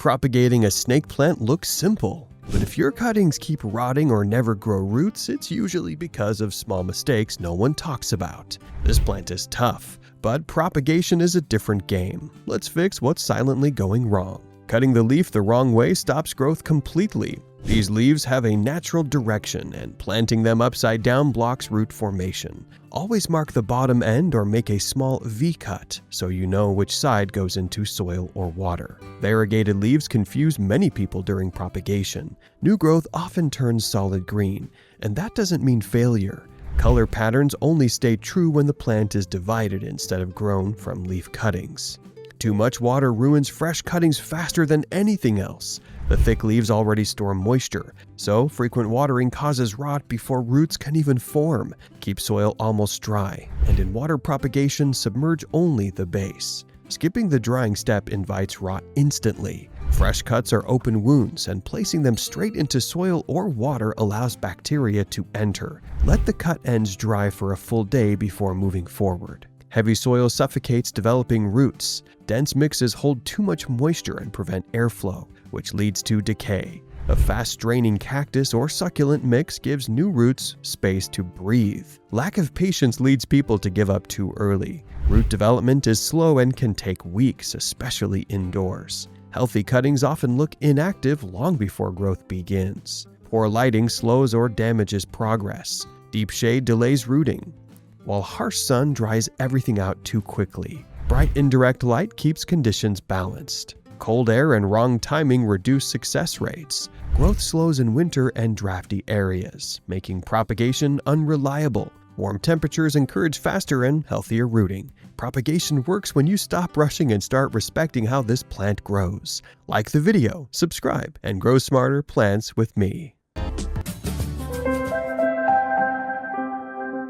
Propagating a snake plant looks simple, but if your cuttings keep rotting or never grow roots, it's usually because of small mistakes no one talks about. This plant is tough, but propagation is a different game. Let's fix what's silently going wrong. Cutting the leaf the wrong way stops growth completely. These leaves have a natural direction, and planting them upside down blocks root formation. Always mark the bottom end or make a small V-cut so you know which side goes into soil or water. Variegated leaves confuse many people during propagation. New growth often turns solid green, and that doesn't mean failure. Color patterns only stay true when the plant is divided instead of grown from leaf cuttings. Too much water ruins fresh cuttings faster than anything else. The thick leaves already store moisture, so frequent watering causes rot before roots can even form. Keep soil almost dry, and in water propagation, submerge only the base. Skipping the drying step invites rot instantly. Fresh cuts are open wounds, and placing them straight into soil or water allows bacteria to enter. Let the cut ends dry for a full day before moving forward. Heavy soil suffocates developing roots. Dense mixes hold too much moisture and prevent airflow, which leads to decay. A fast-draining cactus or succulent mix gives new roots space to breathe. Lack of patience leads people to give up too early. Root development is slow and can take weeks, especially indoors. Healthy cuttings often look inactive long before growth begins. Poor lighting slows or damages progress. Deep shade delays rooting, while harsh sun dries everything out too quickly. Bright indirect light keeps conditions balanced. Cold air and wrong timing reduce success rates. Growth slows in winter and drafty areas, making propagation unreliable. Warm temperatures encourage faster and healthier rooting. Propagation works when you stop rushing and start respecting how this plant grows. Like the video, subscribe, and grow smarter plants with me.